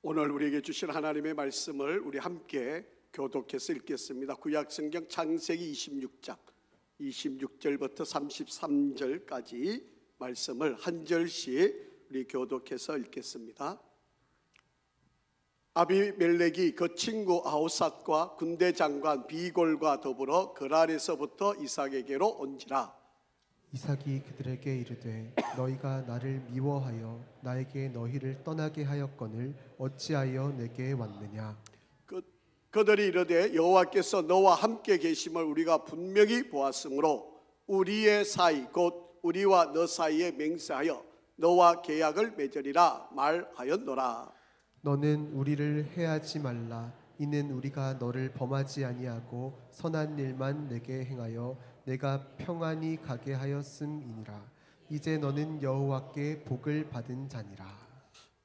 오늘 우리에게 주신 하나님의 말씀을 우리 함께 교독해서 읽겠습니다. 구약성경 창세기 26장 26절부터 33절까지 말씀을 한 절씩 우리 교독해서 읽겠습니다. 아비멜렉이 그 친구 아우삿과 군대 장관 비골과 더불어 그랄에서부터 이삭에게로 온지라. 이삭이 그들에게 이르되 너희가 나를 미워하여 나에게 너희를 떠나게 하였거늘 어찌하여 내게 왔느냐. 그들이 이르되 여호와께서 너와 함께 계심을 우리가 분명히 보았으므로 우리의 사이 곧 우리와 너 사이에 맹세하여 너와 계약을 맺으리라 말하였노라. 너는 우리를 해하지 말라. 이는 우리가 너를 범하지 아니하고 선한 일만 내게 행하여 내가 평안히 가게 하였음이니라. 이제 너는 여호와께 복을 받은 자니라.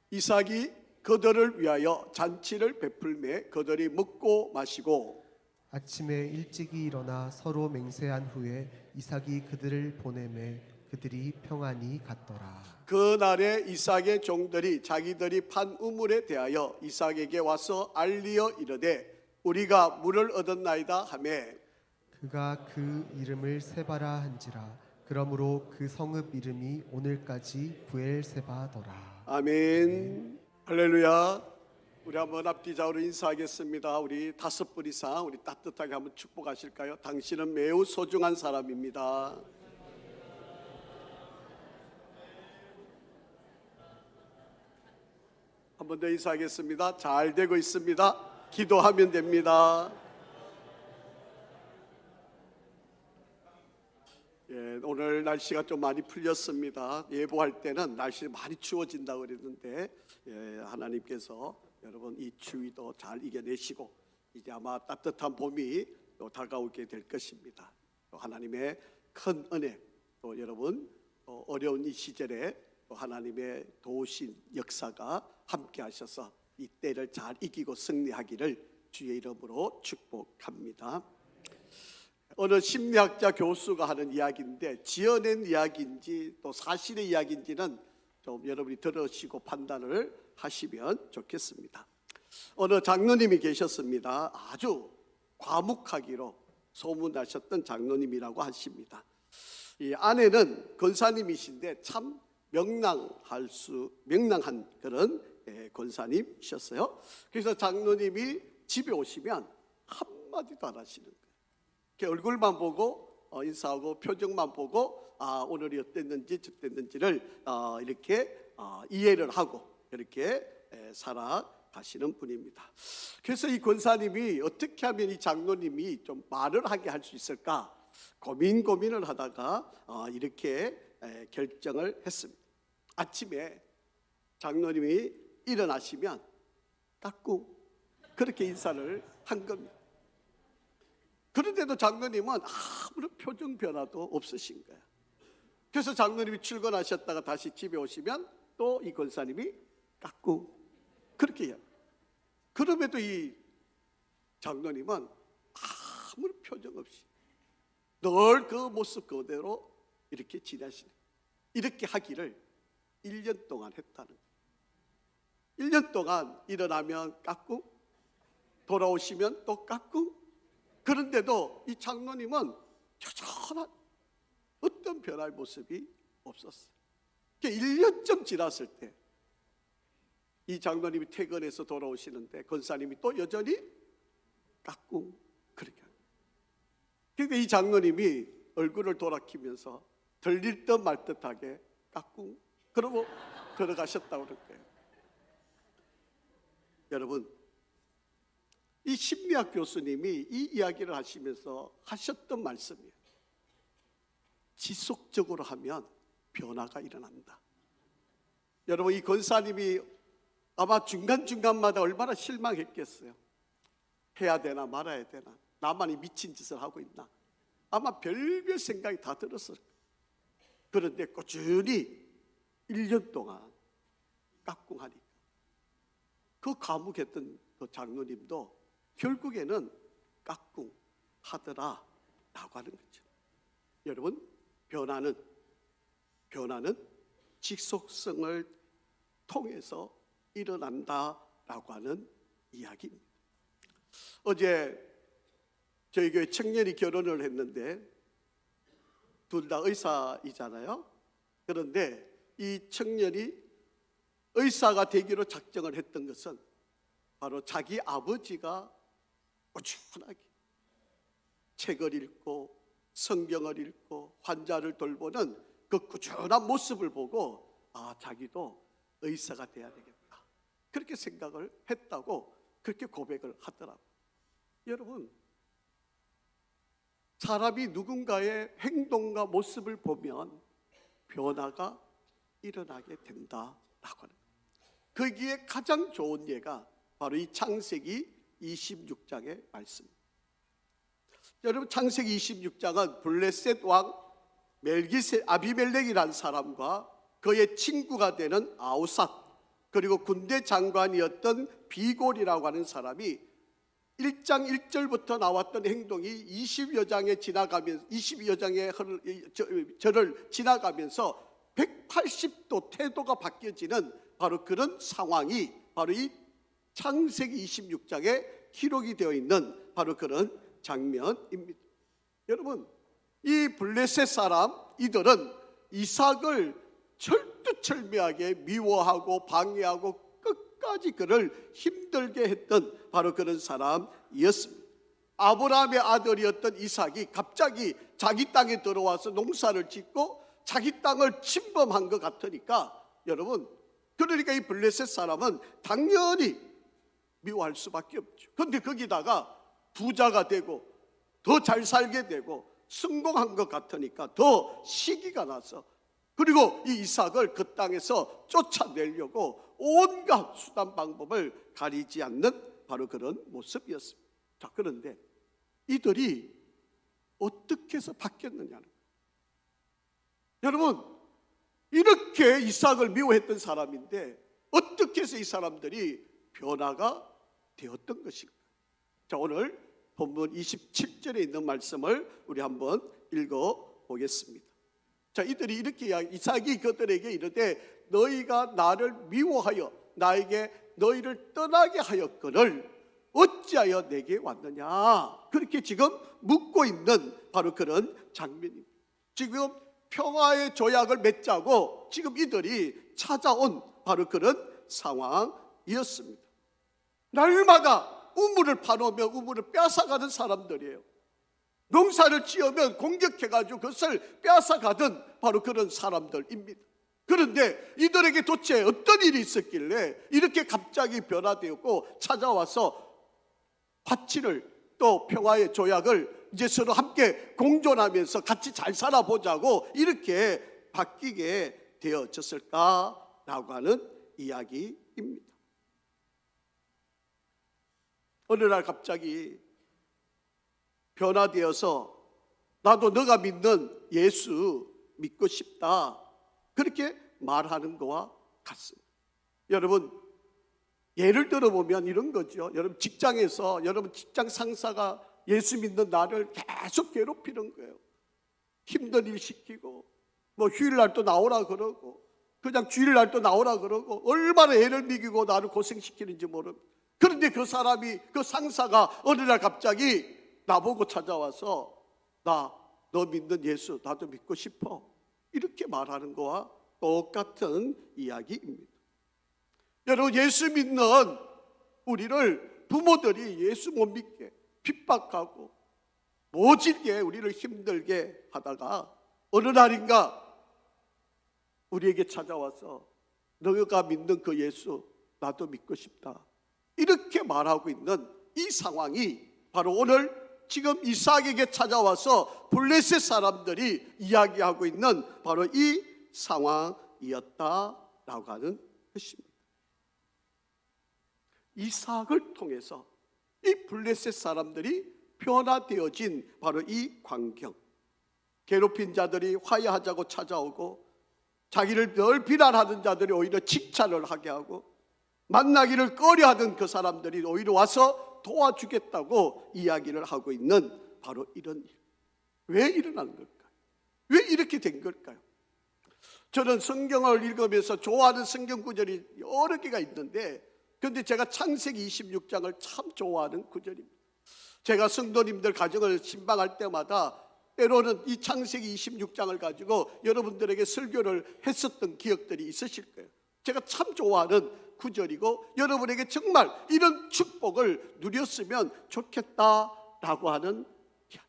이삭이 그들을 위하여 잔치를 베풀매 그들이 먹고 마시고 아침에 일찍이 일어나 서로 맹세한 후에 이삭이 그들을 보내매 그들이 평안히 갔더라. 그날에 이삭의 종들이 자기들이 판 우물에 대하여 이삭에게 와서 알리어 이르되 우리가 물을 얻었나이다 하매 그가 그 이름을 세바라 한지라. 그러므로 그 성읍 이름이 오늘까지 부엘세바더라. 아멘. 할렐루야. 우리 한번 앞뒤 좌우로 인사하겠습니다. 우리 5분 이상 우리 따뜻하게 한번 축복하실까요? 당신은 매우 소중한 사람입니다. 한 번 더 인사하겠습니다. 잘 되고 있습니다. 기도하면 됩니다. 예, 오늘 날씨가 좀 많이 풀렸습니다. 예보할 때는 날씨 많이 추워진다고 그랬는데 하나님께서 여러분 이 추위도 잘 이겨내시고 이제 아마 따뜻한 봄이 또 다가오게 될 것입니다. 또 하나님의 큰 은혜, 또 여러분 또 어려운 이 시절에 또 하나님의 도우신 역사가 함께 하셔서 이 때를 잘 이기고 승리하기를 주의 이름으로 축복합니다. 어느 심리학자 교수가 하는 이야기인데 지어낸 이야기인지 또 사실의 이야기인지는 좀 여러분이 들으시고 판단을 하시면 좋겠습니다. 어느 장로님이 계셨습니다. 아주 과묵하기로 소문나셨던 장로님이라고 하십니다. 이 아내는 권사님이신데 참 명랑한 그런 권사님이셨어요. 그래서 장로님이 집에 오시면 한마디도 안 하시는 거예요. 이렇게 얼굴만 보고 인사하고 표정만 보고 오늘이 어땠는지 저땠는지를 이렇게 이해를 하고 이렇게 살아가시는 분입니다. 그래서 이 권사님이 어떻게 하면 이 장로님이 좀 말을 하게 할 수 있을까 고민을 하다가 이렇게 결정을 했습니다. 아침에 장로님이 일어나시면 까꿍 그렇게 인사를 한 겁니다. 그런데도 장로님은 아무런 표정 변화도 없으신 거예요. 그래서 장로님이 출근하셨다가 다시 집에 오시면 또 이 권사님이 까꿍 그렇게 해요. 그럼에도 이 장로님은 아무런 표정 없이 늘 그 모습 그대로 이렇게 지내시는, 이렇게 하기를 1년 동안 했다는 거예요. 1년 동안 일어나면 까꿍, 돌아오시면 또 까꿍. 그런데도 이 장로님은 여전한 어떤 변화의 모습이 없었어요. 1년쯤 지났을 때 이 장로님이 퇴근해서 돌아오시는데 권사님이 또 여전히 까꿍 그렇게 합니다. 그런데 이 장로님이 얼굴을 돌아키면서 들릴 듯 말 듯하게 까꿍 그러고 들어가셨다고 그럴 거예요. 여러분, 이 심리학 교수님이 이 이야기를 하시면서 하셨던 말씀이에요. 지속적으로 하면 변화가 일어난다. 여러분, 이 권사님이 아마 중간중간마다 얼마나 실망했겠어요. 해야 되나 말아야 되나, 나만이 미친 짓을 하고 있나, 아마 별별 생각이 다 들었을 거예요. 그런데 꾸준히 1년 동안 까꿍하니까 그 과묵했던 그 장로님도 결국에는 까꿍 하더라 라고 하는 거죠. 여러분, 변화는 직속성을 통해서 일어난다 된다라고 하는 이야기입니다. 어제 저희 교회 청년이 결혼을 했는데 둘 다 의사이잖아요. 그런데 이 청년이 의사가 되기로 작정을 했던 것은 바로 자기 아버지가 꾸준하게 책을 읽고 성경을 읽고 환자를 돌보는 그 꾸준한 모습을 보고 자기도 의사가 돼야 되겠다, 그렇게 생각을 했다고 그렇게 고백을 하더라고요. 여러분, 사람이 누군가의 행동과 모습을 보면 변화가 일어나게 된다라고 하는 거예요. 거기에 가장 좋은 예가 바로 이 창세기 26장의 말씀입니다. 여러분, 창세기 26장은 블레셋 왕 아비멜렉이라는 사람과 그의 친구가 되는 아우삿, 그리고 군대 장관이었던 비골이라고 하는 사람이 1장 1절부터 나왔던 행동이 20여 장에 지나가면서 22여 장의 절을 지나가면서 180도 태도가 바뀌어지는 바로 그런 상황이 바로 이 창세기 26장에 기록이 되어 있는 바로 그런 장면입니다. 여러분, 이 블레셋 사람 이들은 이삭을 철두철미하게 미워하고 방해하고 끝까지 그를 힘들게 했던 바로 그런 사람이었습니다. 아브라함의 아들이었던 이삭이 갑자기 자기 땅에 들어와서 농사를 짓고 자기 땅을 침범한 것 같으니까, 여러분, 그러니까 이 블레셋 사람은 당연히 미워할 수밖에 없죠. 그런데 거기다가 부자가 되고 더 잘 살게 되고 성공한 것 같으니까 더 시기가 나서, 그리고 이 이삭을 그 땅에서 쫓아내려고 온갖 수단 방법을 가리지 않는 바로 그런 모습이었습니다. 자, 그런데 이들이 어떻게 해서 바뀌었느냐는 거예요. 여러분, 이렇게 이삭을 미워했던 사람인데 어떻게 해서 이 사람들이 변화가 되었던 것인가? 자, 오늘 본문 27절에 있는 말씀을 우리 한번 읽어보겠습니다. 자, 이들이 이렇게 이삭이 그들에게 이르되 너희가 나를 미워하여 나에게 너희를 떠나게 하였거늘 어찌하여 내게 왔느냐, 그렇게 지금 묻고 있는 바로 그런 장면입니다. 지금 평화의 조약을 맺자고 지금 이들이 찾아온 바로 그런 상황이었습니다. 날마다 우물을 파놓으면 우물을 빼앗아가는 사람들이에요. 농사를 지으면 공격해가지고 그것을 빼앗아가던 바로 그런 사람들입니다. 그런데 이들에게 도대체 어떤 일이 있었길래 이렇게 갑자기 변화되었고 찾아와서 화치를 또 평화의 조약을 이제 서로 함께 공존하면서 같이 잘 살아보자고 이렇게 바뀌게 되어졌을까라고 하는 이야기입니다. 어느 날 갑자기 변화되어서 나도 너가 믿는 예수 믿고 싶다, 그렇게 말하는 거와 같습니다. 여러분, 예를 들어보면 이런 거죠. 여러분, 직장에서 여러분 직장 상사가 예수 믿는 나를 계속 괴롭히는 거예요. 힘든 일 시키고 뭐 휴일날도 나오라 그러고 그냥 주일날도 나오라 그러고 얼마나 애를 먹이고 나를 고생시키는지 모릅니다. 그런데 그 사람이, 그 상사가 어느 날 갑자기 나보고 찾아와서 너 믿는 예수 나도 믿고 싶어, 이렇게 말하는 거와 똑같은 이야기입니다. 여러분, 예수 믿는 우리를 부모들이 예수 못 믿게 핍박하고 모질게 우리를 힘들게 하다가 어느 날인가 우리에게 찾아와서 너가 믿는 그 예수 나도 믿고 싶다, 이렇게 말하고 있는 이 상황이 바로 오늘 지금 이삭에게 찾아와서 블레셋 사람들이 이야기하고 있는 바로 이 상황이었다라고 하는 것입니다. 이삭을 통해서 이 블레셋 사람들이 변화되어진 바로 이 광경, 괴롭힌 자들이 화해하자고 찾아오고 자기를 늘 비난하던 자들이 오히려 칭찬을 하게 하고 만나기를 꺼려하던 그 사람들이 오히려 와서 도와주겠다고 이야기를 하고 있는 바로 이런 일. 왜 일어나는 걸까요? 왜 이렇게 된 걸까요? 저는 성경을 읽으면서 좋아하는 성경 구절이 여러 개가 있는데 그런데 제가 창세기 26장을 참 좋아하는 구절입니다. 제가 성도님들 가정을 신방할 때마다 때로는 이 창세기 26장을 가지고 여러분들에게 설교를 했었던 기억들이 있으실 거예요. 제가 참 좋아하는 구절이고 여러분에게 정말 이런 축복을 누렸으면 좋겠다라고 하는 이야기.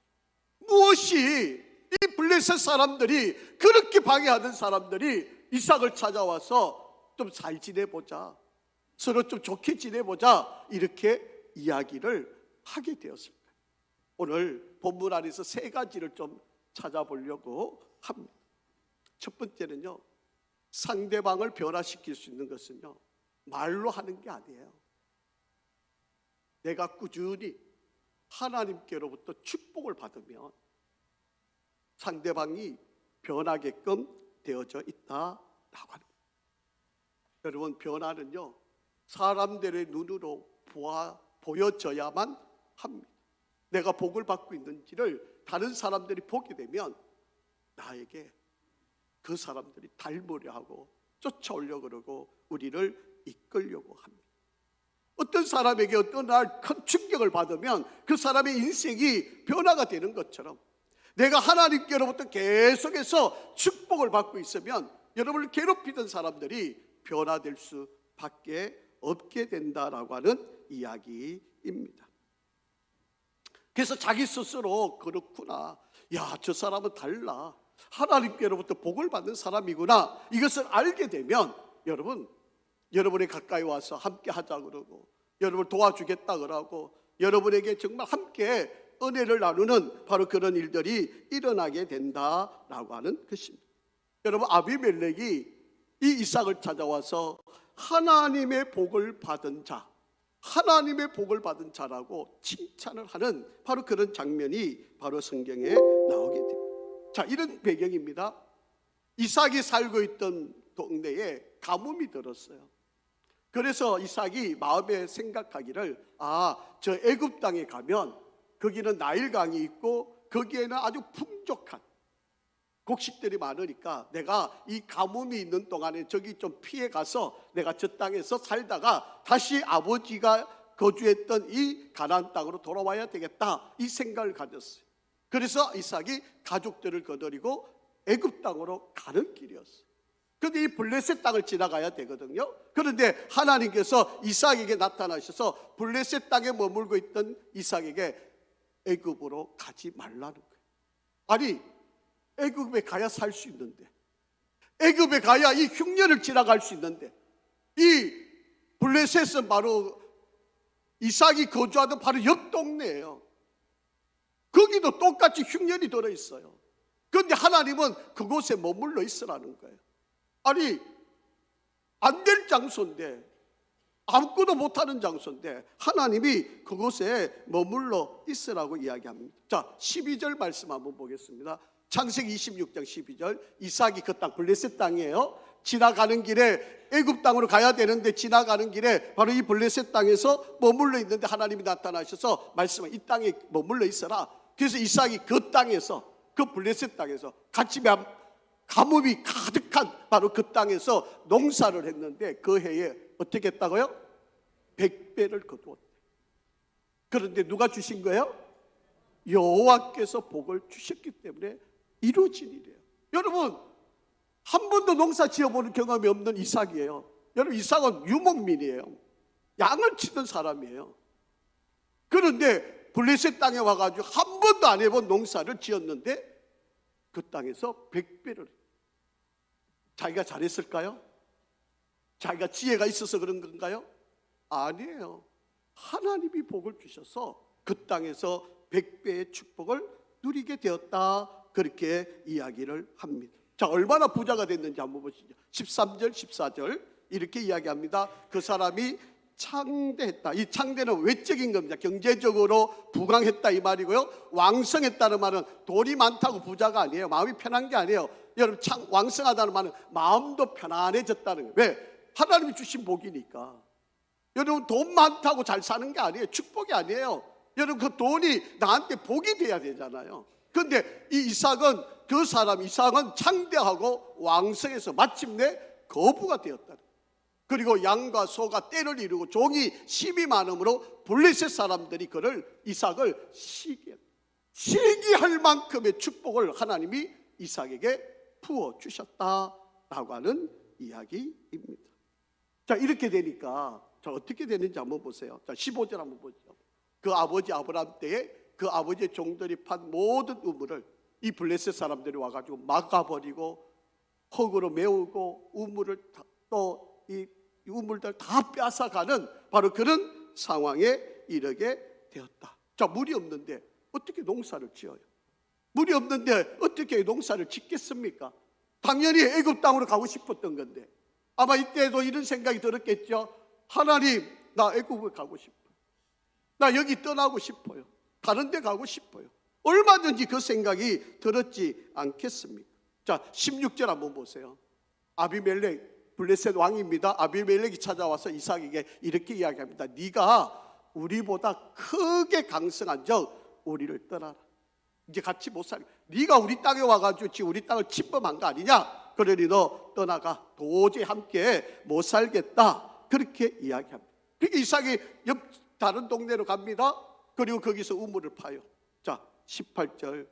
무엇이 이 블레셋 사람들이 그렇게 방해하던 사람들이 이삭을 찾아와서 좀 잘 지내보자, 서로 좀 좋게 지내보자, 이렇게 이야기를 하게 되었습니다. 오늘 본문 안에서 세 가지를 좀 찾아보려고 합니다. 첫 번째는요, 상대방을 변화시킬 수 있는 것은요, 말로 하는 게 아니에요. 내가 꾸준히 하나님께로부터 축복을 받으면 상대방이 변하게끔 되어져 있다라고 하는 거예요. 여러분, 변화는요, 사람들의 눈으로 보여져야만 합니다. 내가 복을 받고 있는지를 다른 사람들이 보게 되면 나에게 그 사람들이 닮으려 하고 쫓아오려고 그러고 우리를 이끌려고 합니다. 어떤 사람에게 어떤 날 큰 충격을 받으면 그 사람의 인생이 변화가 되는 것처럼 내가 하나님께로부터 계속해서 축복을 받고 있으면 여러분을 괴롭히던 사람들이 변화될 수밖에 없게 된다라고 하는 이야기입니다. 그래서 자기 스스로 그렇구나, 야, 저 사람은 달라, 하나님께로부터 복을 받는 사람이구나, 이것을 알게 되면 여러분이 가까이 와서 함께 하자 그러고 여러분을 도와주겠다 그러고 여러분에게 정말 함께 은혜를 나누는 바로 그런 일들이 일어나게 된다라고 하는 것입니다. 여러분, 아비멜렉이 이 이삭을 찾아와서 하나님의 복을 받은 자, 하나님의 복을 받은 자라고 칭찬을 하는 바로 그런 장면이 바로 성경에 나오게 됩니다. 자, 이런 배경입니다. 이삭이 살고 있던 동네에 가뭄이 들었어요. 그래서 이삭이 마음에 생각하기를, 저 애굽 땅에 가면 거기는 나일강이 있고 거기에는 아주 풍족한 곡식들이 많으니까 내가 이 가뭄이 있는 동안에 저기 좀 피해 가서 내가 저 땅에서 살다가 다시 아버지가 거주했던 이 가나안 땅으로 돌아와야 되겠다, 이 생각을 가졌어요. 그래서 이삭이 가족들을 거느리고 애굽 땅으로 가는 길이었어요. 그런데 이 블레셋 땅을 지나가야 되거든요. 그런데 하나님께서 이삭에게 나타나셔서 블레셋 땅에 머물고 있던 이삭에게 애굽으로 가지 말라는 거예요. 아니, 애굽에 가야 살 수 있는데, 애굽에 가야 이 흉년을 지나갈 수 있는데, 이 블레셋은 바로 이삭이 거주하던 바로 옆 동네예요. 거기도 똑같이 흉년이 들어있어요. 그런데 하나님은 그곳에 머물러 있으라는 거예요. 아니, 안 될 장소인데, 아무것도 못하는 장소인데 하나님이 그곳에 머물러 있으라고 이야기합니다. 자, 12절 말씀 한번 보겠습니다. 창세기 26장 12절. 이삭이 그 땅, 블레셋 땅이에요. 지나가는 길에 애굽 땅으로 가야 되는데 지나가는 길에 바로 이 블레셋 땅에서 머물러 있는데 하나님이 나타나셔서 말씀을, 이 땅에 머물러 있어라. 그래서 이삭이 그 땅에서, 그 블레셋 땅에서 같이 가뭄이 가득한 바로 그 땅에서 농사를 했는데 그 해에 어떻게 했다고요? 100배를 거두었대. 그런데 누가 주신 거예요? 여호와께서 복을 주셨기 때문에 이루어진 일이에요. 여러분, 한 번도 농사 지어보는 경험이 없는 이삭이에요. 여러분, 이삭은 유목민이에요. 양을 치던 사람이에요. 그런데 블레셋 땅에 와가지고 한 번도 안 해본 농사를 지었는데 그 땅에서 100배를. 자기가 잘했을까요? 자기가 지혜가 있어서 그런 건가요? 아니에요. 하나님이 복을 주셔서 그 땅에서 100배의 축복을 누리게 되었다, 그렇게 이야기를 합니다. 자, 얼마나 부자가 됐는지 한번 보시죠. 13절 14절 이렇게 이야기합니다. 그 사람이 창대했다. 이 창대는 외적인 겁니다. 경제적으로 부강했다 이 말이고요. 왕성했다는 말은 돈이 많다고 부자가 아니에요. 마음이 편한 게 아니에요. 여러분, 왕성하다는 말은 마음도 편안해졌다는 거예요. 왜? 하나님이 주신 복이니까. 여러분, 돈 많다고 잘 사는 게 아니에요. 축복이 아니에요. 여러분, 그 돈이 나한테 복이 돼야 되잖아요. 그런데 이 이삭은, 이삭은 창대하고 왕성해서 마침내 거부가 되었다. 그리고 양과 소가 때를 이루고 종이 심이 많음으로 블레셋 사람들이 이삭을 시기할 만큼의 축복을 하나님이 이삭에게 부어주셨다라고 하는 이야기입니다. 자, 이렇게 되니까 자, 어떻게 되는지 한번 보세요. 자, 15절 한번 보죠. 그 아버지 아브라함 때에 그 아버지의 종들이 판 모든 우물을 이 블레셋 사람들이 와가지고 막아버리고 흙으로 메우고 우물을 또 이 우물들 다 뺏어가는 바로 그런 상황에 이르게 되었다. 자, 물이 없는데 어떻게 농사를 지어요? 물이 없는데 어떻게 농사를 짓겠습니까? 당연히 애굽 땅으로 가고 싶었던 건데 아마 이때도 이런 생각이 들었겠죠. 하나님, 나 애굽을 가고 싶어요. 나 여기 떠나고 싶어요. 다른 데 가고 싶어요. 얼마든지 그 생각이 들었지 않겠습니까? 자, 16절 한번 보세요. 아비멜렉, 블레셋 왕입니다. 아비멜렉이 찾아와서 이삭에게 이렇게 이야기합니다. 네가 우리보다 크게 강성한 적 우리를 떠나라. 이제 같이 못 살게. 네가 우리 땅에 와가지고 지금 우리 땅을 침범한 거 아니냐? 그러니 너 떠나가. 도저히 함께 못 살겠다. 그렇게 이야기합니다. 그러니까 이삭이 옆 다른 동네로 갑니다. 그리고 거기서 우물을 파요. 자, 18절.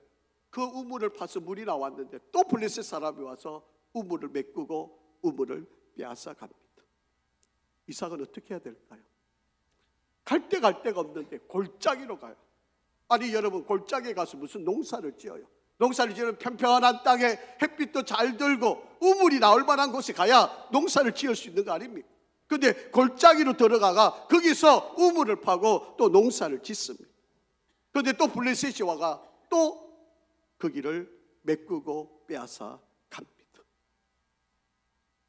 그 우물을 파서 물이 나왔는데 또 블레셋 사람이 와서 우물을 메꾸고 우물을 빼앗아 갑니다. 이삭은 어떻게 해야 될까요? 갈 데가 없는데 골짜기로 가요. 아니 여러분, 골짜기에 가서 무슨 농사를 지어요? 농사를 지으면 편편한 땅에 햇빛도 잘 들고 우물이 나올 만한 곳에 가야 농사를 지을 수 있는 거 아닙니까? 근데 골짜기로 들어가가 거기서 우물을 파고 또 농사를 짓습니다. 근데 또 블레셋이 와가 또 거기를 메꾸고 빼앗아 갑니다.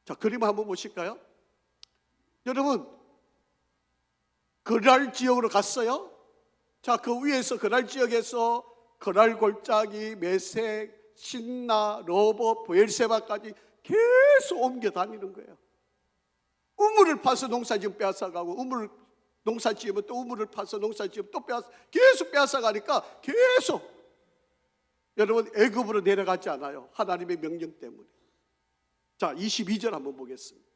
자, 그림 한번 보실까요? 여러분, 그랄 지역으로 갔어요. 자, 그 위에서 그랄 지역에서 그랄 골짜기, 메색, 신나, 로봇, 브엘세바까지 계속 옮겨 다니는 거예요. 우물을 파서 농사지으면 빼앗아가고 농사지으면 또 우물을 파서 농사지으면 또 계속 빼앗아가니까 계속 여러분 애굽으로 내려가지 않아요. 하나님의 명령 때문에. 자, 22절 한번 보겠습니다.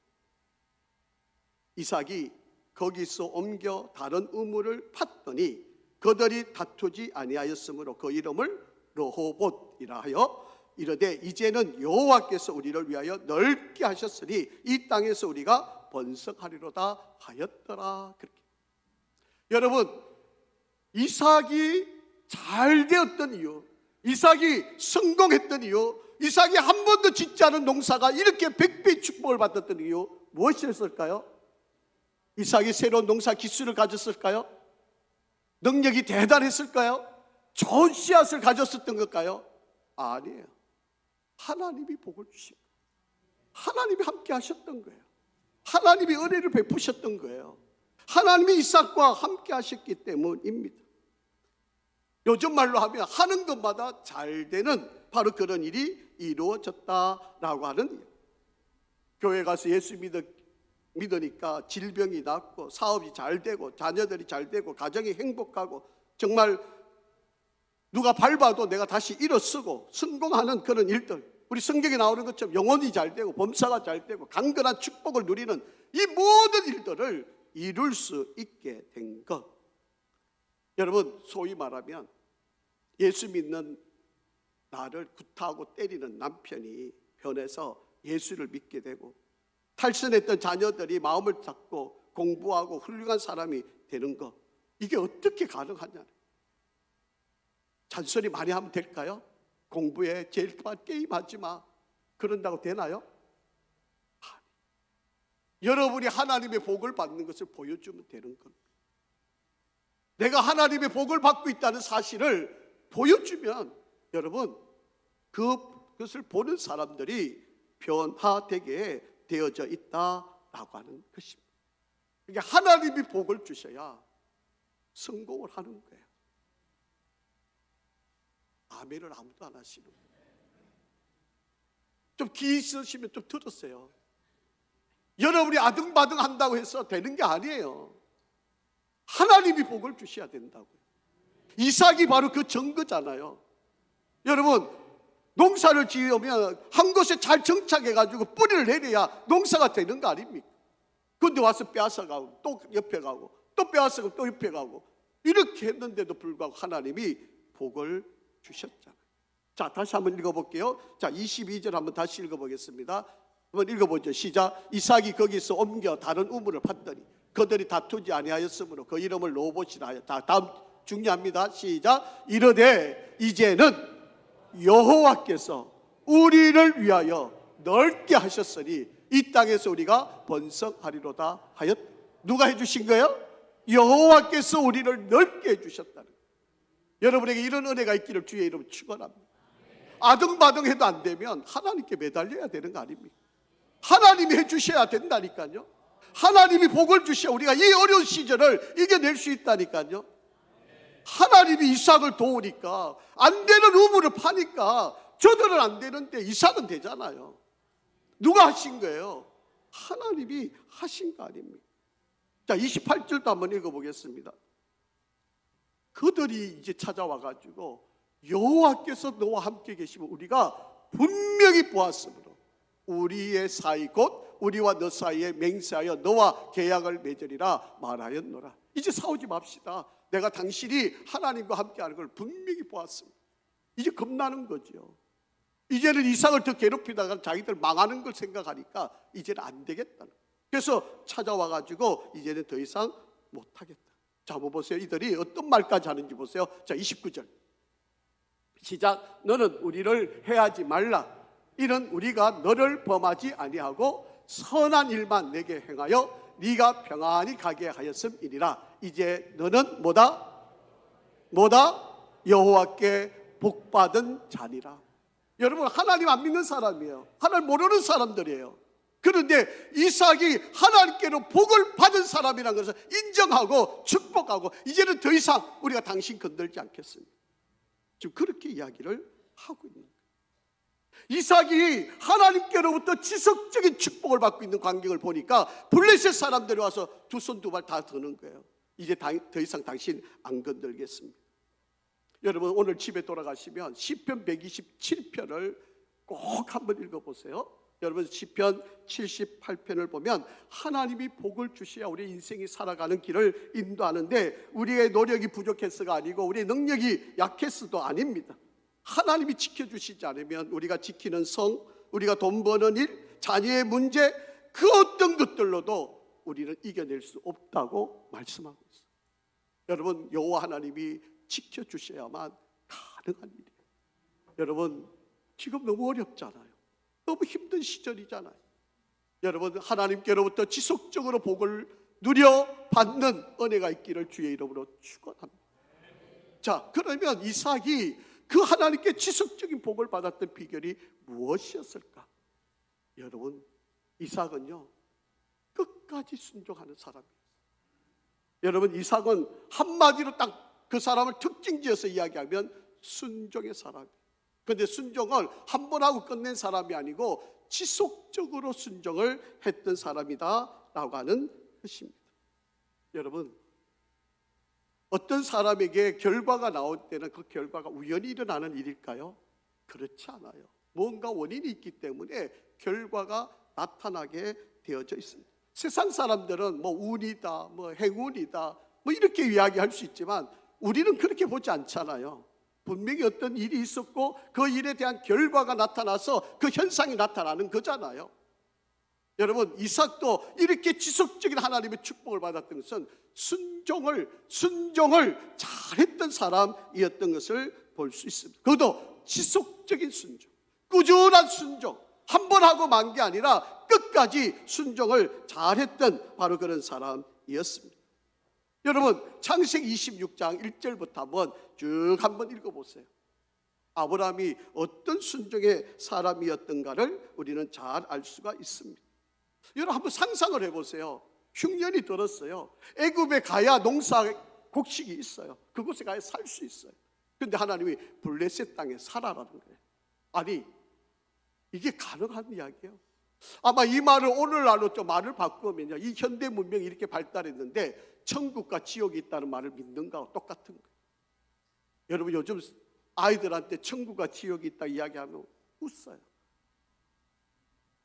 이삭이 거기서 옮겨 다른 우물을 팠더니 그들이 다투지 아니하였으므로 그 이름을 르호봇이라 하여 이르되 이제는 여호와께서 우리를 위하여 넓게 하셨으니 이 땅에서 우리가 번성하리로다 하였더라. 그렇게. 여러분, 이삭이 잘 되었던 이유, 이삭이 성공했던 이유, 이삭이 한 번도 짓지 않은 농사가 이렇게 100배 축복을 받았던 이유 무엇이었을까요? 이삭이 새로운 농사 기술을 가졌을까요? 능력이 대단했을까요? 좋은 씨앗을 가졌었던 걸까요? 아니에요. 하나님이 복을 주시고 하나님이 함께 하셨던 거예요. 하나님이 은혜를 베푸셨던 거예요. 하나님이 이삭과 함께 하셨기 때문입니다. 요즘 말로 하면 하는 것마다 잘 되는 바로 그런 일이 이루어졌다라고 하는, 교회 가서 예수 믿으니까 질병이 낫고 사업이 잘 되고 자녀들이 잘 되고 가정이 행복하고 정말 누가 밟아도 내가 다시 일어서고 성공하는 그런 일들, 우리 성경에 나오는 것처럼 영혼이 잘 되고 범사가 잘 되고 강건한 축복을 누리는 이 모든 일들을 이룰 수 있게 된 것. 여러분, 소위 말하면 예수 믿는 나를 구타하고 때리는 남편이 변해서 예수를 믿게 되고 탈선했던 자녀들이 마음을 잡고 공부하고 훌륭한 사람이 되는 것, 이게 어떻게 가능하냐? 잔소리 많이 하면 될까요? 공부해, 제일 그만 게임하지 마, 그런다고 되나요? 아니. 여러분이 하나님의 복을 받는 것을 보여주면 되는 겁니다. 내가 하나님의 복을 받고 있다는 사실을 보여주면 여러분 그것을 보는 사람들이 변화되게 되어져 있다라고 하는 것입니다. 그러니까 하나님이 복을 주셔야 성공을 하는 거예요. 아멘을 아무도 안 하시는 거예요. 좀 귀 있으시면 좀 들었어요. 여러분이 아등바등 한다고 해서 되는 게 아니에요. 하나님이 복을 주셔야 된다고요. 이삭이 바로 그 증거잖아요. 여러분, 농사를 지으면 한 곳에 잘 정착해가지고 뿌리를 내려야 농사가 되는 거 아닙니까? 그런데 와서 빼앗아가고 또 옆에 가고 또 빼앗아가고 또 옆에 가고 이렇게 했는데도 불구하고 하나님이 복을 주셨잖아요. 자, 다시 한번 읽어볼게요. 자, 22절 한번 다시 읽어보겠습니다. 한번 읽어보죠. 시작. 이삭이 거기서 옮겨 다른 우물을 팠더니 그들이 다투지 아니하였으므로 그 이름을 르호봇이라 하여. 다음 중요합니다. 시작. 이르되 이제는 여호와께서 우리를 위하여 넓게 하셨으니 이 땅에서 우리가 번성하리로다 하였. 누가 해주신 거예요? 여호와께서 우리를 넓게 해주셨다는 거예요. 여러분에게 이런 은혜가 있기를 주의 이름으로 축원합니다. 아등바등해도 안 되면 하나님께 매달려야 되는 거 아닙니까? 하나님이 해주셔야 된다니까요. 하나님이 복을 주셔야 우리가 이 어려운 시절을 이겨낼 수 있다니까요. 하나님이 이삭을 도우니까 안 되는 우물을 파니까 저들은 안 되는데 이삭은 되잖아요. 누가 하신 거예요? 하나님이 하신 거 아닙니까? 자, 28절도 한번 읽어보겠습니다. 그들이 이제 찾아와 가지고 여호와께서 너와 함께 계시면 우리가 분명히 보았으므로 우리의 사이 곧 우리와 너 사이에 맹세하여 너와 계약을 맺으리라 말하였노라. 이제 싸우지 맙시다. 내가 당신이 하나님과 함께하는 걸 분명히 보았습니다. 이제 겁나는 거죠. 이제는 이삭을 더 괴롭히다가 자기들 망하는 걸 생각하니까 이제는 안 되겠다는. 그래서 찾아와 가지고 이제는 더 이상 못하겠다. 자, 한번 보세요. 이들이 어떤 말까지 하는지 보세요. 자, 29절 시작. 너는 우리를 해하지 말라. 이는 우리가 너를 범하지 아니하고 선한 일만 내게 행하여 네가 평안히 가게 하였음이니라. 이제 너는 뭐다? 여호와께 복받은 자니라. 여러분, 하나님 안 믿는 사람이에요. 하나님 모르는 사람들이에요. 그런데 이삭이 하나님께로 복을 받은 사람이라는 것을 인정하고 축복하고 이제는 더 이상 우리가 당신 건들지 않겠습니다. 지금 그렇게 이야기를 하고 있는 거예요. 이삭이 하나님께로부터 지속적인 축복을 받고 있는 광경을 보니까 블레셋 사람들이 와서 두 손 두 발 다 드는 거예요. 이제 더 이상 당신 안 건들겠습니다. 여러분, 오늘 집에 돌아가시면 시편 127편을 꼭 한번 읽어보세요. 여러분, 시편 78편을 보면 하나님이 복을 주셔야 우리 인생이 살아가는 길을 인도하는데 우리의 노력이 부족해서가 아니고 우리의 능력이 약해서도 아닙니다. 하나님이 지켜주시지 않으면 우리가 지키는 성, 우리가 돈 버는 일, 자녀의 문제, 그 어떤 것들로도 우리는 이겨낼 수 없다고 말씀하고 있어요. 여러분, 여호와 하나님이 지켜주셔야만 가능한 일이에요. 여러분, 지금 너무 어렵잖아요. 너무 힘든 시절이잖아요. 여러분, 하나님께로부터 지속적으로 복을 누려받는 은혜가 있기를 주의 이름으로 축원합니다. 자, 그러면 이삭이 그 하나님께 지속적인 복을 받았던 비결이 무엇이었을까? 여러분, 이삭은요 끝까지 순종하는 사람이었어요. 여러분, 이삭은 한마디로 딱 그 사람을 특징지어서 이야기하면 순종의 사람이에요. 그런데 순종을 한 번 하고 끝낸 사람이 아니고 지속적으로 순종을 했던 사람이다 라고 하는 것입니다. 여러분, 어떤 사람에게 결과가 나올 때는 그 결과가 우연히 일어나는 일일까요? 그렇지 않아요. 뭔가 원인이 있기 때문에 결과가 나타나게 되어져 있습니다. 세상 사람들은 뭐 운이다, 뭐 행운이다, 뭐 이렇게 이야기할 수 있지만 우리는 그렇게 보지 않잖아요. 분명히 어떤 일이 있었고 그 일에 대한 결과가 나타나서 그 현상이 나타나는 거잖아요. 여러분, 이삭도 이렇게 지속적인 하나님의 축복을 받았던 것은 순종을 잘했던 사람이었던 것을 볼 수 있습니다. 그것도 지속적인 순종, 꾸준한 순종, 한 번 하고 만 게 아니라 끝까지 순종을 잘했던 바로 그런 사람이었습니다. 여러분, 창세기 26장 1절부터 한번 읽어보세요. 아브라함이 어떤 순종의 사람이었던가를 우리는 잘 알 수가 있습니다. 여러분, 한번 상상을 해보세요. 흉년이 들었어요. 애굽에 가야 농사 곡식이 있어요. 그곳에 가야 살 수 있어요. 그런데 하나님이 블레셋 땅에 살아라는 거예요. 아니, 이게 가능한 이야기예요. 아마 이 말을 오늘날로 좀 말을 바꾸면요, 이 현대 문명이 이렇게 발달했는데 천국과 지옥이 있다는 말을 믿는 거하고 똑같은 거예요. 여러분, 요즘 아이들한테 천국과 지옥이 있다 이야기하면 웃어요.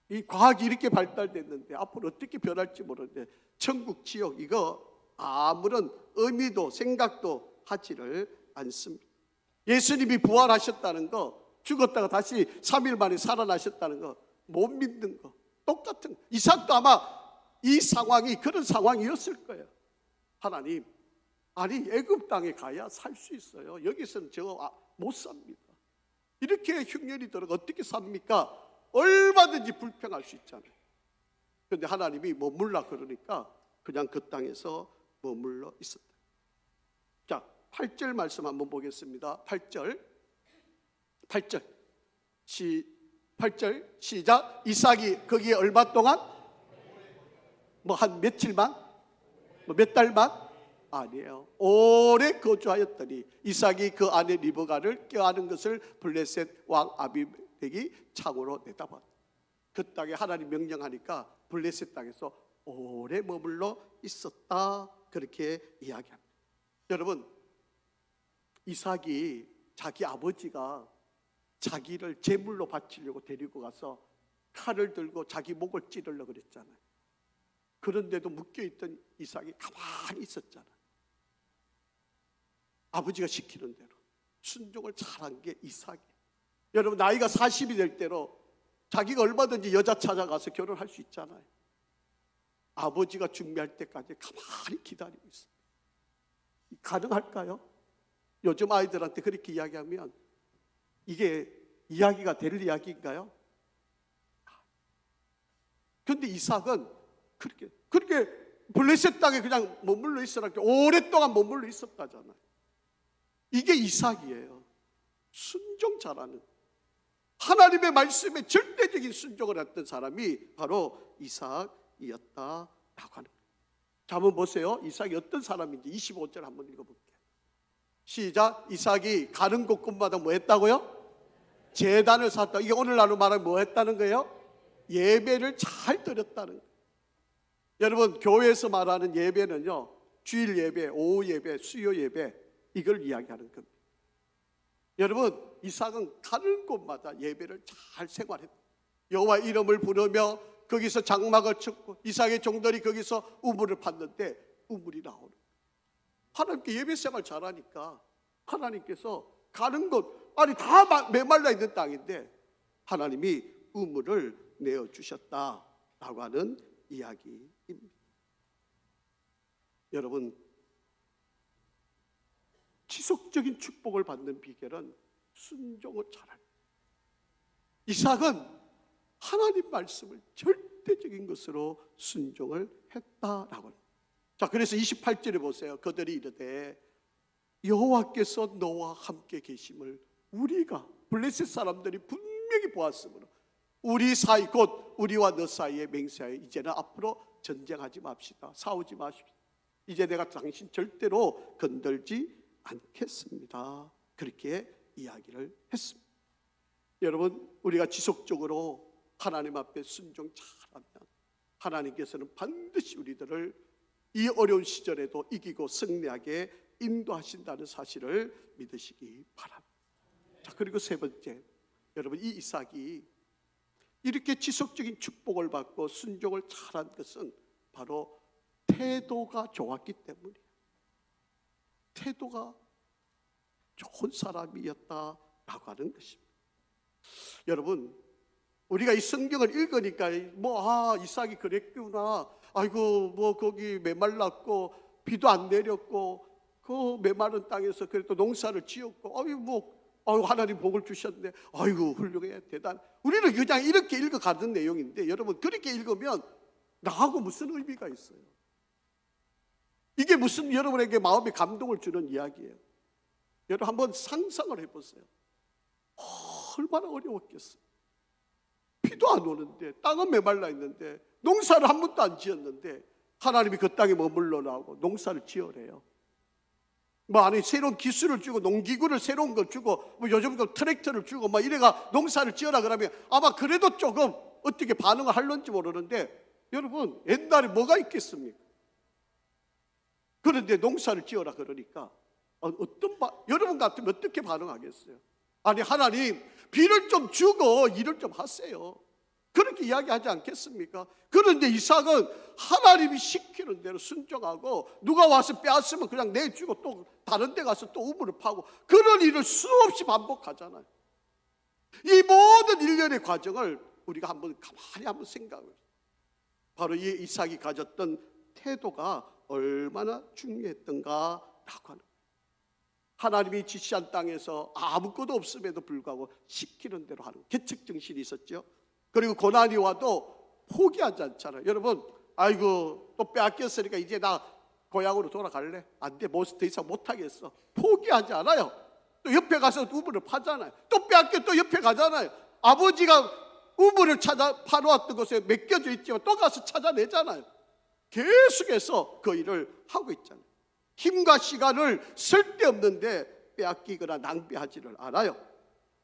이 과학이 이렇게 발달됐는데 앞으로 어떻게 변할지 모르는데 천국 지옥 이거 아무런 의미도 생각도 하지를 않습니다. 예수님이 부활하셨다는 거, 죽었다가 다시 3일 만에 살아나셨다는 거 못 믿는 거 똑같은 거. 이삭도 아마 이 상황이 그런 상황이었을 거예요. 하나님, 아니 애굽 땅에 가야 살 수 있어요. 여기서는 저 못 삽니다. 이렇게 흉년이 들어가 어떻게 삽니까? 얼마든지 불평할 수 있잖아요. 그런데 하나님이 머물라 그러니까 그냥 그 땅에서 머물러 있었다. 자, 8절 말씀 한번 보겠습니다. 8절 시작. 이삭이 거기에 얼마 동안? 뭐 한 며칠만? 뭐 몇 달만? 아니에요. 오래 거주하였더니 이삭이 그 아내 리브가를 껴안은 것을 블레셋 왕 아비멜렉이 창으로 내다봤다. 그 땅에 하나님 명령하니까 블레셋 땅에서 오래 머물러 있었다. 그렇게 이야기합니다. 여러분, 이삭이 자기 아버지가 자기를 제물로 바치려고 데리고 가서 칼을 들고 자기 목을 찌르려고 그랬잖아요. 그런데도 묶여있던 이삭이 가만히 있었잖아요. 아버지가 시키는 대로 순종을 잘한 게 이삭이에요. 여러분, 나이가 40이 될 때로 자기가 얼마든지 여자 찾아가서 결혼할 수 있잖아요. 아버지가 준비할 때까지 가만히 기다리고 있어요. 가능할까요? 요즘 아이들한테 그렇게 이야기하면 이게 이야기가 될 이야기인가요? 그런데 이삭은 그렇게 블레셋 땅에 그냥 머물러 있으라 오랫동안 머물러 있었다잖아요. 이게 이삭이에요. 순종 잘하는, 하나님의 말씀에 절대적인 순종을 했던 사람이 바로 이삭이었다라고 하는 거예요. 자, 한번 보세요. 이삭이 어떤 사람인지 25절 한번 읽어볼게요. 시작. 이삭이 가는 곳곳마다 뭐 했다고요? 제단을 샀다. 이게 오늘날로 말하면 뭐 했다는 거예요? 예배를 잘 드렸다는 거예요. 여러분, 교회에서 말하는 예배는요, 주일 예배, 오후 예배, 수요 예배, 이걸 이야기하는 겁니다. 여러분, 이삭은 가는 곳마다 예배를 잘 생활했다. 여호와 이름을 부르며 거기서 장막을 쳤고 이삭의 종들이 거기서 우물을 팠는데 우물이 나오는 거예요. 하나님께 예배 생활 잘하니까 하나님께서 가는 곳, 아니 다 메말라 있는 땅인데 하나님이 우물을 내어주셨다라고 하는 이야기입니다. 여러분, 지속적인 축복을 받는 비결은 순종을 잘하는 거예요. 이삭은 하나님 말씀을 절대적인 것으로 순종을 했다라고 합니다. 자, 그래서 28절에 보세요. 그들이 이르되 여호와께서 너와 함께 계심을 우리가, 블레셋 사람들이 분명히 보았으므로 우리 사이, 곧 우리와 너 사이에 맹세하여 이제는 앞으로 전쟁하지 맙시다. 싸우지 마십시다. 이제 내가 당신 절대로 건들지 않겠습니다. 그렇게 이야기를 했습니다. 여러분, 우리가 지속적으로 하나님 앞에 순종 잘하면 하나님께서는 반드시 우리들을 이 어려운 시절에도 이기고 승리하게 인도하신다는 사실을 믿으시기 바랍니다. 자, 그리고 세 번째, 여러분, 이 이삭이 이렇게 지속적인 축복을 받고 순종을 잘한 것은 바로 태도가 좋았기 때문이에요. 태도가 좋은 사람이었다라고 하는 것입니다. 여러분, 우리가 이 성경을 읽으니까 이삭이 그랬구나. 아이고, 뭐 거기 메말랐고 비도 안 내렸고 그 메마른 땅에서 그래도 농사를 지었고 하나님 복을 주셨네. 아이고, 훌륭해, 대단. 우리는 그냥 이렇게 읽어가는 내용인데 여러분, 그렇게 읽으면 나하고 무슨 의미가 있어요? 이게 무슨 여러분에게 마음에 감동을 주는 이야기예요? 여러분, 한번 상상을 해보세요. 얼마나 어려웠겠어요. 비도 안 오는데, 땅은 메말라 있는데, 농사를 한 번도 안 지었는데 하나님이 그 땅에 머물러 나오고 농사를 지으래요. 새로운 기술을 주고 농기구를 새로운 걸 주고 요즘 트랙터를 주고 이래가 농사를 지어라 그러면 아마 그래도 조금 어떻게 반응을 할런지 모르는데, 여러분, 옛날에 뭐가 있겠습니까? 그런데 농사를 지어라 그러니까 여러분 같으면 어떻게 반응하겠어요? 아니, 하나님, 비를 좀 주고 일을 좀 하세요. 그렇게 이야기하지 않겠습니까? 그런데 이삭은 하나님이 시키는 대로 순종하고 누가 와서 빼앗으면 그냥 내주고 또 다른 데 가서 또 우물을 파고 그런 일을 수없이 반복하잖아요. 이 모든 일련의 과정을 우리가 가만히 한번 생각해보세요. 바로 이 이삭이 가졌던 태도가 얼마나 중요했던가라고 하는 거예요. 하나님이 지시한 땅에서 아무것도 없음에도 불구하고 시키는 대로 하는 계책정신이 있었죠. 그리고 고난이 와도 포기하지 않잖아요. 여러분, 아이고 또 빼앗겼으니까 이제 나 고향으로 돌아갈래? 안 돼, 더 이상 못하겠어. 포기하지 않아요. 또 옆에 가서 우물을 파잖아요. 또 빼앗겨 또 옆에 가잖아요. 아버지가 우물을 파놓았던 곳에 맡겨져 있지만 또 가서 찾아내잖아요. 계속해서 그 일을 하고 있잖아요. 힘과 시간을 쓸데없는데 빼앗기거나 낭비하지를 않아요.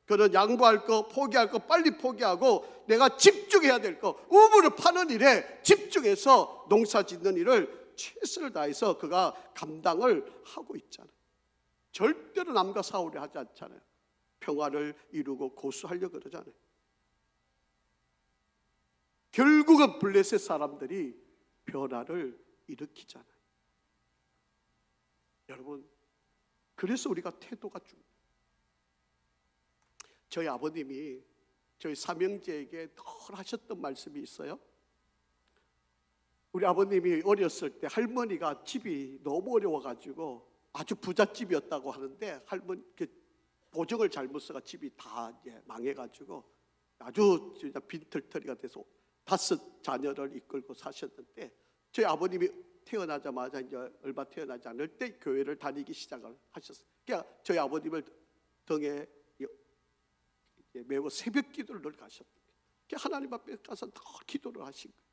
그는 양보할 거, 포기할 거 빨리 포기하고 내가 집중해야 될 거, 우물을 파는 일에 집중해서 농사 짓는 일을 최선을 다해서 그가 감당을 하고 있잖아요. 절대로 남과 싸우려 하지 않잖아요. 평화를 이루고 고수하려고 그러잖아요. 결국은 블레셋 사람들이 변화를 일으키잖아요. 여러분, 그래서 우리가 태도가 중요해요. 저희 아버님이 저희 삼형제에게 늘 하셨던 말씀이 있어요. 우리 아버님이 어렸을 때 할머니가 집이 너무 어려워가지고 아주 부잣집이었다고 하는데 할머니 보증을 잘못 써가 집이 다 망해가지고 아주 진짜 빈털터리가 돼서 5 자녀를 이끌고 사셨는데 저희 아버님이 태어나자마자 이제 얼마 태어나지 않을 때 교회를 다니기 시작을 하셨어요. 그러니까 저희 아버님을 등에 매우 새벽 기도를 늘 가셨어요. 하나님 앞에 가서 늘 기도를 하신 거예요.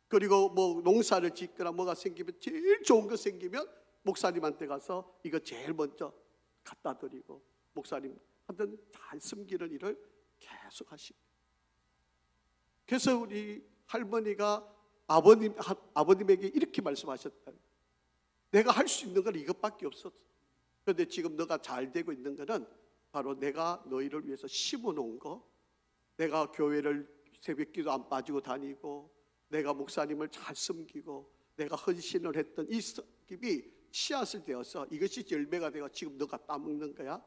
그리고 뭐 농사를 짓거나 뭐가 생기면 제일 좋은 거 생기면 목사님한테 가서 이거 제일 먼저 갖다 드리고 목사님한테 잘 섬기는 일을 계속 하시고. 그래서 우리 할머니가 아버님에게 이렇게 말씀하셨다. 내가 할 수 있는 건 이것밖에 없었어. 그런데 지금 너가 잘 되고 있는 거는 바로 내가 너희를 위해서 심어놓은 거, 내가 교회를 새벽기도 안 빠지고 다니고 내가 목사님을 잘 섬기고 내가 헌신을 했던 이 섬김이 씨앗을 되어서 이것이 열매가 되어 지금 너가 따먹는 거야.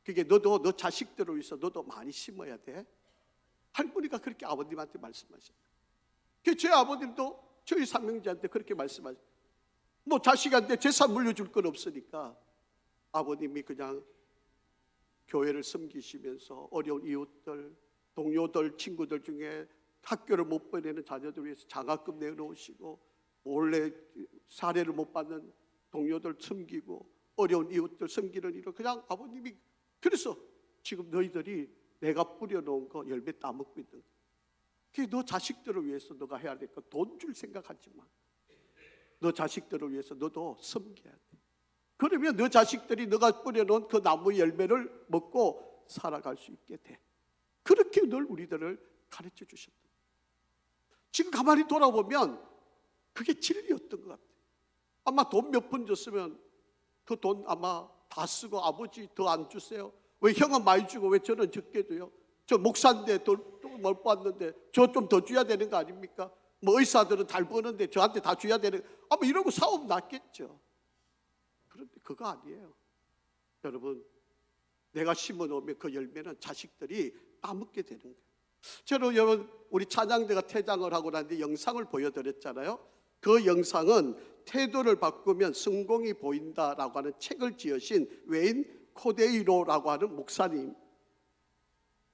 그게 너도 너 자식들을 위해서 너도 많이 심어야 돼. 할머니가 그렇게 아버님한테 말씀하셨어요. 제 아버님도 저희 삼형제한테 그렇게 말씀하셨어요. 뭐 자식한테 재산 물려줄 건 없으니까 아버님이 그냥 교회를 섬기시면서 어려운 이웃들, 동료들, 친구들 중에 학교를 못 보내는 자녀들 위해서 장학금 내놓으시고 몰래 사례를 못 받는 동료들 섬기고 어려운 이웃들 섬기는 일을 그냥 아버님이 그래서 지금 너희들이 내가 뿌려놓은 거 열매 따먹고 있는 거야. 그게 너 자식들을 위해서 너가 해야 될 거 돈 줄 생각하지 마. 너 자식들을 위해서 너도 섬겨야 돼. 그러면 너 자식들이 너가 뿌려놓은 그 나무 열매를 먹고 살아갈 수 있게 돼. 그렇게 늘 우리들을 가르쳐 주셨다. 지금 가만히 돌아보면 그게 진리였던 것 같아요. 아마 돈 몇 푼 줬으면 그 돈 아마 다 쓰고 아버지 더 안 주세요. 왜 형은 많이 주고 왜 저는 적게 줘요? 저 목사인데 돈 못 받는데 저 좀 더 줘야 되는 거 아닙니까? 뭐 의사들은 잘 버는데 저한테 다 줘야 되는 아마 이러고 싸움 났겠죠. 그런데 그거 아니에요. 여러분, 내가 심어놓으면 그 열매는 자식들이 따먹게 되는 거예요. 저는 여러분 우리 찬양대가 퇴장을 하고 난 뒤 영상을 보여드렸잖아요. 그 영상은 태도를 바꾸면 성공이 보인다라고 하는 책을 지으신 웨인 코데이로라고 하는 목사님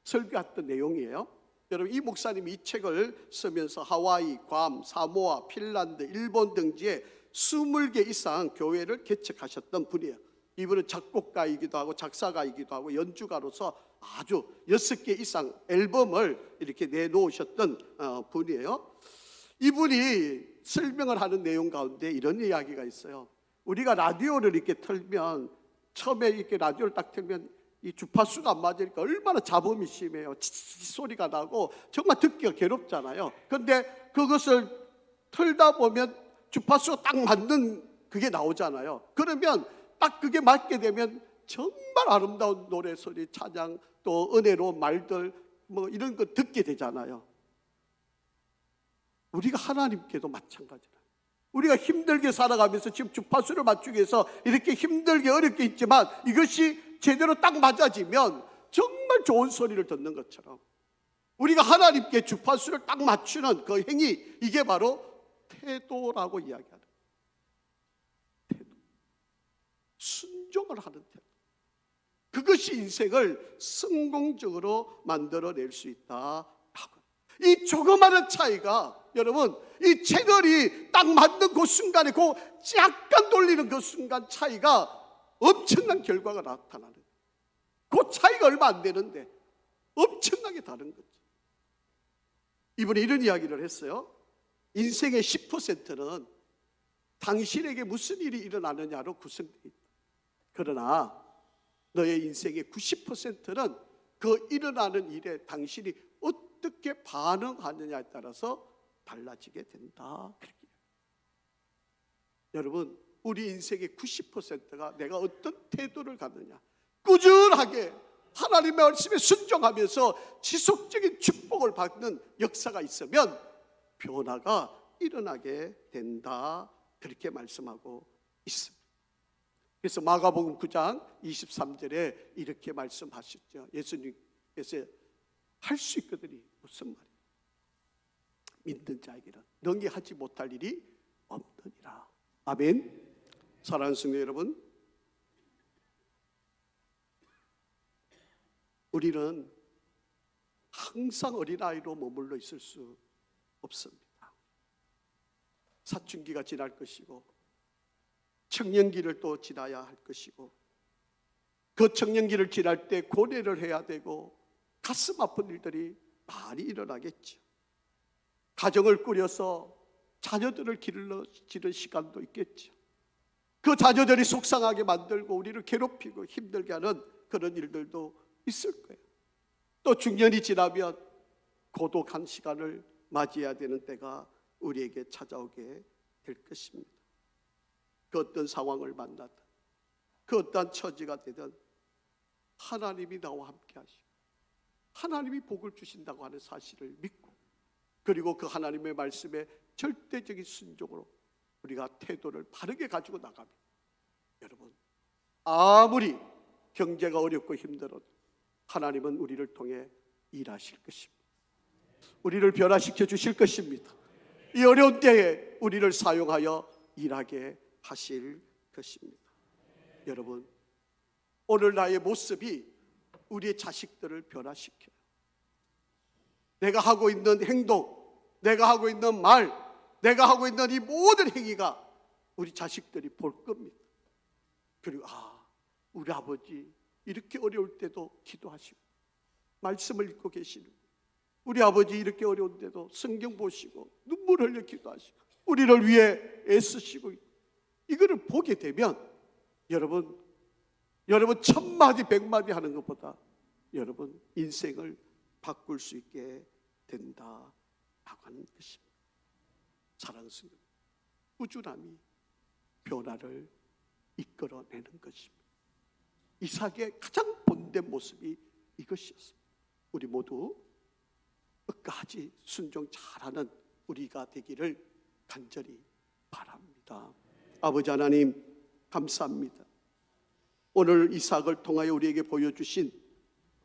설교했던 내용이에요. 여러분 이 목사님이 이 책을 쓰면서 하와이, 괌, 사모아, 핀란드, 일본 등지에 20개 이상 교회를 개척하셨던 분이에요. 이분은 작곡가이기도 하고 작사가이기도 하고 연주가로서 아주 6개 이상 앨범을 이렇게 내놓으셨던 분이에요. 이분이 설명을 하는 내용 가운데 이런 이야기가 있어요. 우리가 라디오를 이렇게 틀면 처음에 이렇게 라디오를 딱 틀면 이 주파수가 안 맞으니까 얼마나 잡음이 심해요. 치치 소리가 나고 정말 듣기가 괴롭잖아요. 그런데 그것을 틀다 보면 주파수가 딱 맞는 그게 나오잖아요. 그러면 딱 그게 맞게 되면 정말 아름다운 노래 소리, 찬양, 또 은혜로운 말들 뭐 이런 거 듣게 되잖아요. 우리가 하나님께도 마찬가지라. 우리가 힘들게 살아가면서 지금 주파수를 맞추기 위해서 이렇게 힘들게 어렵게 있지만 이것이 제대로 딱 맞아지면 정말 좋은 소리를 듣는 것처럼 우리가 하나님께 주파수를 딱 맞추는 그 행위, 이게 바로 태도라고 이야기하는 태도. 순종을 하는 태도. 그것이 인생을 성공적으로 만들어낼 수 있다. 이 조그마한 차이가, 여러분, 이 채널이 딱 맞는 그 순간에 그 약간 돌리는 그 순간 차이가 엄청난 결과가 나타나는 거예요. 그 차이가 얼마 안 되는데 엄청나게 다른 거죠. 이분이 이런 이야기를 했어요. 인생의 10%는 당신에게 무슨 일이 일어나느냐로 구성되어 있다. 그러나 너의 인생의 90%는 그 일어나는 일에 당신이 어떻게 반응하느냐에 따라서 달라지게 된다. 여러분, 우리 인생의 90%가 내가 어떤 태도를 갖느냐, 꾸준하게 하나님의 말씀에 순종하면서 지속적인 축복을 받는 역사가 있으면 변화가 일어나게 된다. 그렇게 말씀하고 있습니다. 그래서 마가복음 9장 23절에 이렇게 말씀하셨죠. 예수님께서 할 수 있거든요. 무슨 말이에요? 믿는 자에게는 능히 하지 못할 일이 없느니라. 아멘. 사랑하는 성도 여러분, 우리는 항상 어린아이로 머물러 있을 수 없습니다. 사춘기가 지날 것이고 청년기를 또 지나야 할 것이고 그 청년기를 지날 때 고뇌를 해야 되고 가슴 아픈 일들이 많이 일어나겠죠. 가정을 꾸려서 자녀들을 기르는 시간도 있겠죠. 그 자녀들이 속상하게 만들고 우리를 괴롭히고 힘들게 하는 그런 일들도 있을 거예요. 또 중년이 지나면 고독한 시간을 맞이해야 되는 때가 우리에게 찾아오게 될 것입니다. 그 어떤 상황을 만나든 그 어떤 처지가 되든 하나님이 나와 함께 하시고 하나님이 복을 주신다고 하는 사실을 믿고 그리고 그 하나님의 말씀에 절대적인 순종으로 우리가 태도를 바르게 가지고 나가면 여러분, 아무리 경제가 어렵고 힘들어도 하나님은 우리를 통해 일하실 것입니다. 우리를 변화시켜 주실 것입니다. 이 어려운 때에 우리를 사용하여 일하게 하실 것입니다. 여러분, 오늘 나의 모습이 우리의 자식들을 변화시켜요. 내가 하고 있는 행동, 내가 하고 있는 말, 내가 하고 있는 이 모든 행위가 우리 자식들이 볼 겁니다. 그리고 우리 아버지 이렇게 어려울 때도 기도하시고 말씀을 읽고 계시는, 우리 아버지 이렇게 어려운데도 성경 보시고 눈물 흘려 기도하시고 우리를 위해 애쓰시고, 이거를 보게 되면 여러분 천마디 백마디 하는 것보다 여러분 인생을 바꿀 수 있게 된다라고 하는 것입니다. 사랑하는 성도, 꾸준함이 변화를 이끌어내는 것입니다. 이삭의 가장 본된 모습이 이것이었습니다. 우리 모두 끝까지 순종 잘하는 우리가 되기를 간절히 바랍니다. 아버지 하나님, 감사합니다. 오늘 이삭을 통하여 우리에게 보여주신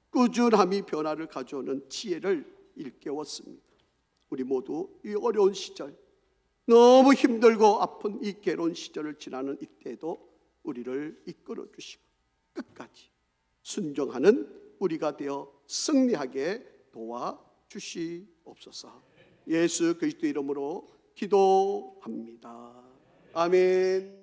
꾸준함이 변화를 가져오는 지혜를 일깨웠습니다. 우리 모두 이 어려운 시절, 너무 힘들고 아픈 이 괴로운 시절을 지나는 이때에도 우리를 이끌어 주시고 끝까지 순종하는 우리가 되어 승리하게 도와주시옵소서. 예수 그리스도 이름으로 기도합니다. 아멘.